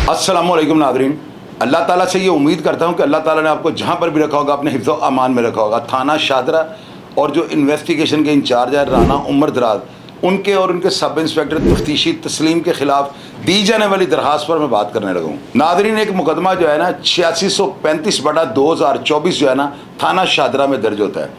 अस्सलाम वालेकुम नाज़रीन। अल्लाह ताला से ये उम्मीद करता हूँ कि अल्लाह ताला ने आपको जहाँ पर भी रखा होगा अपने हिफ्ज़ व अमान में रखा होगा। थाना शादरा और जो इन्वेस्टिगेशन के इंचार्ज है राना उमर दराज, उनके और उनके सब इंस्पेक्टर तफ्तीशी तस्लीम के ख़िलाफ़ दी जाने वाली दरख्वास्त पर मैं बात करने लगा हूँ। नाज़रीन, एक मुकदमा जो है ना 8635/2024 जो है ना थाना शादरा में दर्ज होता है।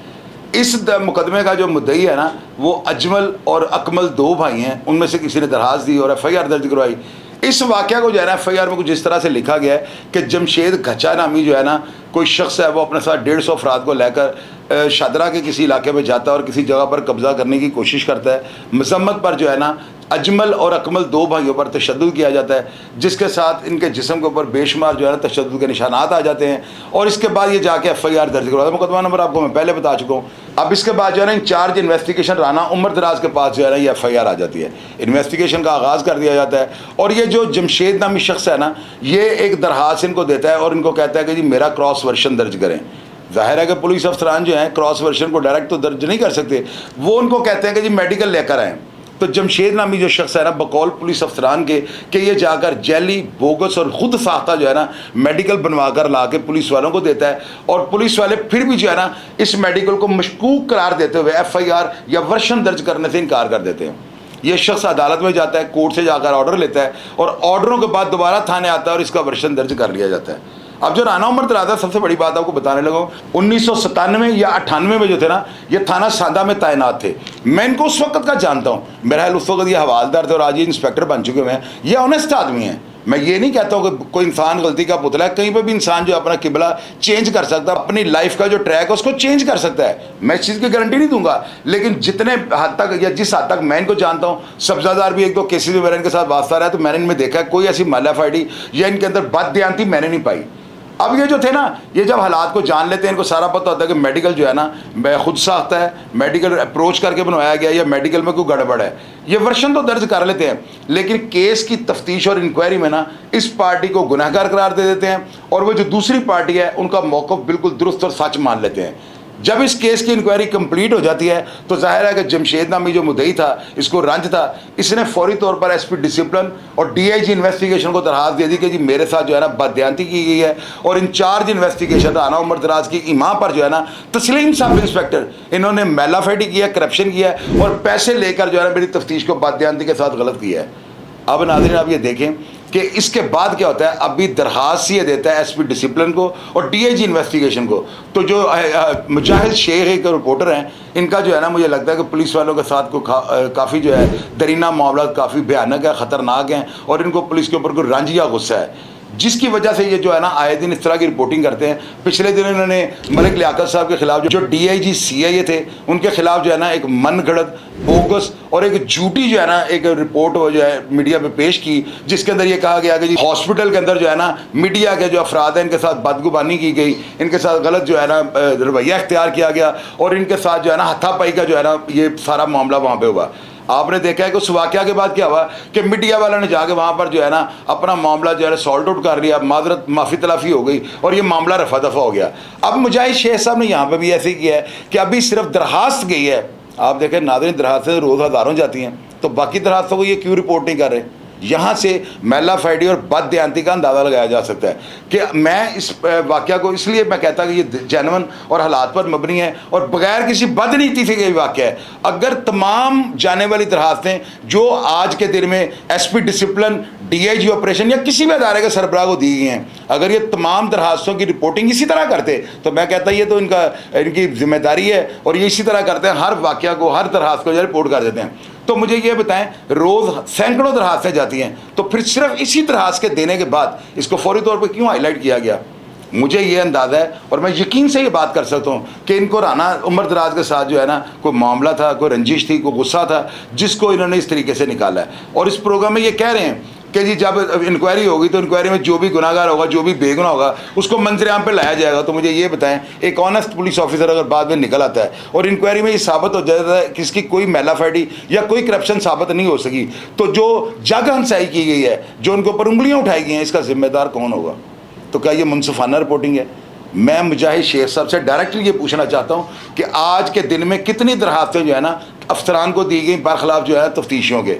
इस मुकदमे का जो मुद्दई है ना वो अजमल और अकमल दो भाई हैं। उनमें से किसी ने दरख्वास्त दी और FIR दर्ज करवाई। इस वाक़या को जो है ना FIR में कुछ इस तरह से लिखा गया है कि जमशेद घचा नामी जो है ना कोई शख्स है, वो अपने साथ 150 अफराद को लेकर शादरा के किसी इलाके में जाता है और किसी जगह पर कब्ज़ा करने की कोशिश करता है। मजम्मत पर जो है ना अजमल और अकमल दो भाइयों पर तशद्दुद किया जाता है, जिसके साथ इनके जिस्म के ऊपर बेशुमार जो है ना तशद्दुद के निशानात आ जाते हैं और इसके बाद ये जाके FIR दर्ज करवाता है। मुकदमा नंबर आपको मैं पहले बता चुका हूँ। अब इसके बाद जो है ना इंचार्ज इन्वेस्टिगेशन राना उमर दराज के पास जो है ना ये FIR आ जाती है। इन्वेस्टिगेशन का आगाज़ कर दिया जाता है और ये जो जमशेद नामी शख्स है ना ये एक दरख्वास्त इनको देता है और इनको कहता है कि जी मेरा क्रॉस वर्शन दर्ज करें। ज़ाहिर है कि पुलिस अफसरान जो हैं क्रॉस वर्शन को डायरेक्ट तो दर्ज नहीं कर सकते, वो उनको कहते हैं कि जी मेडिकल लेकर आएँ। तो जमशेद नामी जो शख्स है ना बकौल पुलिस अफसरान के कि ये जाकर जैली बोगस और ख़ुद साख्ता जो है ना मेडिकल बनवा कर ला के पुलिस वालों को देता है और पुलिस वाले फिर भी जो है ना इस मेडिकल को मशकूक करार देते हुए FIR या वर्शन दर्ज करने से इनकार कर देते हैं। ये शख्स अदालत में जाता है, कोर्ट से जाकर ऑर्डर लेता है और ऑर्डरों के बाद दोबारा थाने आता है और इसका वर्शन दर्ज कर लिया जाता है। अब जो राना उमर दराज है, सबसे बड़ी बात आपको बताने लगा, 1997 या 98 में जो थे ना ये थाना सादा में तैनात थे। मैं इनको उस वक्त का जानता हूँ। मेरा ख्याल उस वक्त ये हवालदार थे और आज ये इंस्पेक्टर बन चुके हुए हैं। ये ऑनेस्ट आदमी हैं। मैं ये नहीं कहता हूँ कि कोई इंसान गलती का पुतला है। कहीं पर भी इंसान जो अपना किबला चेंज कर सकता है, अपनी लाइफ का जो ट्रैक है उसको चेंज कर सकता है। मैं इस चीज़ की गारंटी नहीं दूंगा, लेकिन जितने हद तक या जिस हद तक मैं इनको जानता हूँ, सब्जादार भी एक दो केसेस में मेरा इनके साथ वास्ता रहा है, तो मैंने इनमें देखा है कोई ऐसी मालाफाइडी या इनके अंदर बददियानती मैंने नहीं पाई। अब ये जो थे ना ये जब हालात को जान लेते हैं, इनको सारा पता होता है कि मेडिकल जो है ना खुद साख्ता है, मेडिकल अप्रोच करके बनवाया गया या मेडिकल में कोई गड़बड़ है, ये वर्शन तो दर्ज कर लेते हैं, लेकिन केस की तफ्तीश और इंक्वायरी में ना इस पार्टी को गुनहगार करार दे देते हैं और वो जो दूसरी पार्टी है उनका मौक़िफ़ बिल्कुल दुरुस्त और सच मान लेते हैं। जब इस केस की इंक्वायरी कंप्लीट हो जाती है तो जाहिर है कि जमशेद नामी जो मुद्दई था, इसको रंज था, इसने फौरी तौर पर SP डिसिप्लिन और DIG इन्वेस्टिगेशन को दरख्वास्त दे दी कि जी मेरे साथ जो है ना बददियानती की गई है और इंचार्ज इन्वेस्टिगेशन राना उमर दराज की इमाम पर जो है ना तस्लीम सब इंस्पेक्टर इन्होंने मेलाफाइडी किया, करप्शन किया और पैसे लेकर जो है ना मेरी तफ्तीश को बददियानती के साथ गलत किया है। अब नाज़रीन आप ये देखें कि इसके बाद क्या होता है। अभी दरख्वास्त ये देता है SP डिसिप्लिन को और DIG इन्वेस्टिगेशन को। तो जो मुजाहिद शेख एक रिपोर्टर हैं, इनका जो है ना मुझे लगता है कि पुलिस वालों के साथ को काफ़ी जो है दरीना मामला काफ़ी भयानक है, ख़तरनाक हैं और इनको पुलिस के ऊपर कोई रंज या गुस्सा है, जिसकी वजह से ये जो है ना आए दिन इस तरह की रिपोर्टिंग करते हैं। पिछले दिन इन्होंने मलिक लियाकत साहब के खिलाफ जो DIG CIA थे उनके खिलाफ जो है ना एक मन गढ़ंत बोगस और एक झूठी जो है ना एक रिपोर्ट वो जो है मीडिया पे पेश की, जिसके अंदर ये कहा गया कि जी हॉस्पिटल के अंदर जो है ना मीडिया के जो अफराद हैं इनके साथ बदगुबानी की गई, इनके साथ गलत जो है ना रवैया इख्तियार किया गया और इनके साथ जो है ना हाथापाई का जो है ना ये सारा मामला वहाँ पर हुआ। आपने देखा है कि उस वाक़या के बाद क्या हुआ कि मीडिया वालों ने जाके वहाँ पर जो है ना अपना मामला जो है सॉल्ट आउट कर लिया, माजरत माफ़ी तलाफ़ी हो गई और ये मामला रफा दफ़ा हो गया। अब मुजाहिद शेख साहब ने यहाँ पर भी ऐसे ही किया है कि अभी सिर्फ दरख्वास्त गई है। आप देखें नाज़रीन, दरख्वास्तें रोज़ हज़ारों जाती हैं, तो बाकी दरख्वास्तों को ये क्यों रिपोर्ट नहीं कर रहे। यहाँ से मेलाफाइडी और बददियानती का अंदाज़ा लगाया जा सकता है कि मैं इस वाक़या को इसलिए मैं कहता कि ये जेन्युइन और हालात पर मबनी है और बग़ैर किसी बदनीति से ये वाक़या है। अगर तमाम जाने वाली दरख्वास्तें जो आज के दिन में SP डिसिप्लिन, DIG ऑपरेशन या किसी भी अदारे के सरबराह को दी गई हैं, अगर ये तमाम दरख्वास्तों की रिपोर्टिंग इसी तरह करते तो मैं कहता ये तो इनकी जिम्मेदारी है और ये इसी तरह करते हैं, हर वाक़या को हर दरख्वास्त को जो रिपोर्ट कर देते हैं। तो मुझे ये बताएं, रोज़ सैकड़ों दरख्वास्तें जाती हैं, तो फिर सिर्फ इसी दरख्वास्त के देने के बाद इसको फौरी तौर पर क्यों हाईलाइट किया गया। मुझे ये अंदाज़ा है और मैं यकीन से ये बात कर सकता हूँ कि इनको राना उमर दराज के साथ जो है ना कोई मामला था, कोई रंजिश थी, कोई गुस्सा था, जिसको इन्होंने इस तरीके से निकाला है। और इस प्रोग्राम में ये कह रहे हैं कि जी जब इंक्वायरी होगी तो इंक्वायरी में जो भी गुनाहगार होगा, जो भी बेगुनाह होगा, उसको मंजर-ए-आम पे लाया जाएगा। तो मुझे ये बताएं, एक ऑनेस्ट पुलिस ऑफिसर अगर बाद में निकल आता है और इंक्वायरी में ये साबित हो जाता है कि इसकी कोई मेलाफाइडी या कोई करप्शन साबित नहीं हो सकी, तो जो जग हंसाई की गई है, जो उनके ऊपर उंगलियाँ उठाई गई हैं, इसका जिम्मेदार कौन होगा। तो क्या ये मुनसिफाना रिपोर्टिंग है। मैं मुजाहिद शेख साहब से डायरेक्टली ये पूछना चाहता हूँ कि आज के दिन में कितनी दरख्वास्तें जो है ना अफसरान को दी गई बरखिलाफ जो है तफ्तीशियों के,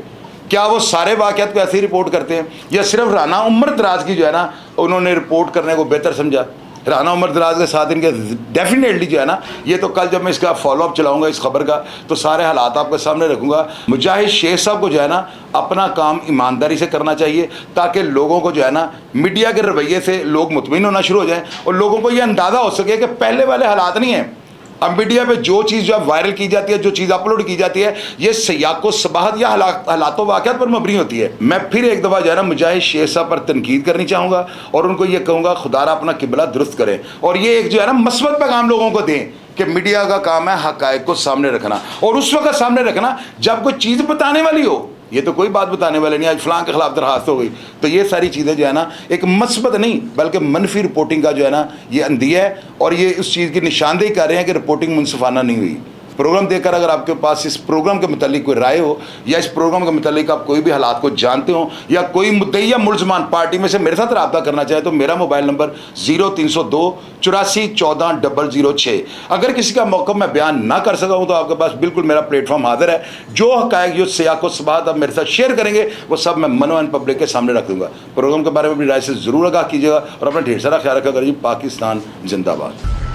क्या वो सारे वाक़यात को ऐसे ही रिपोर्ट करते हैं, या सिर्फ राना उमर दराज की जो है ना उन्होंने रिपोर्ट करने को बेहतर समझा? राना उमर दराज के साथ इनके डेफिनेटली जो है ना, ये तो कल जब मैं इसका फॉलोअप चलाऊंगा इस खबर का, तो सारे हालात आपके सामने रखूंगा। मुजाहिद शेख साहब को जो है ना अपना काम ईमानदारी से करना चाहिए, ताकि लोगों को जो है ना मीडिया के रवैये से लोग मुतमिन होना शुरू हो जाएं और लोगों को ये अंदाज़ा हो सके कि पहले वाले हालात नहीं हैं। अब मीडिया पे जो चीज़ जो है वायरल की जाती है, जो चीज़ अपलोड की जाती है, ये सयाको सबाहत या हालातों वाक़यात पर मबनी होती है। मैं फिर एक दफ़ा जो है ना मुजाहिद शेख साहब पर तनकीद करनी चाहूँगा और उनको ये कहूँगा खुदारा अपना किबला दुरुस्त करें और ये एक जो है ना मस्बत पैगाम लोगों को दें कि मीडिया का काम है हक़ाइक़ को सामने रखना, और उस वक्त सामने रखना जब कोई चीज़ बताने वाली हो। ये तो कोई बात बताने वाले नहीं, आज फलां के खिलाफ दरखास्त हो गई, तो ये सारी चीज़ें जो है ना एक मस्बत नहीं बल्कि मनफी रिपोर्टिंग का जो है ना ये अंदिया है, और ये उस चीज़ की निशानदेही कर रहे हैं कि रिपोर्टिंग मुनसिफाना नहीं हुई। प्रोग्राम देखकर अगर आपके पास इस प्रोग्राम के मुतालिक कोई राय हो, या इस प्रोग्राम के मुतालिक आप कोई भी हालात को जानते हो, या कोई मुद्दई या मुलजमान पार्टी में से मेरे साथ रब्ता करना चाहे, तो मेरा मोबाइल नंबर 0302 84 14 006। अगर किसी का मौका मैं बयान ना कर सका हूँ तो आपके पास बिल्कुल मेरा प्लेटफॉर्म हाजिर है। जो हक़ाइक़ जो सियाको सबाहत आप मेरे साथ शेयर करेंगे वो सब मैं मनो एंड पब्लिक के सामने रख दूँगा। प्रोग्राम के बारे में अपनी राय से ज़रूर आगाह कीजिएगा और अपना ढेर सारा ख्याल रखा करिए। पाकिस्तान जिंदाबाद।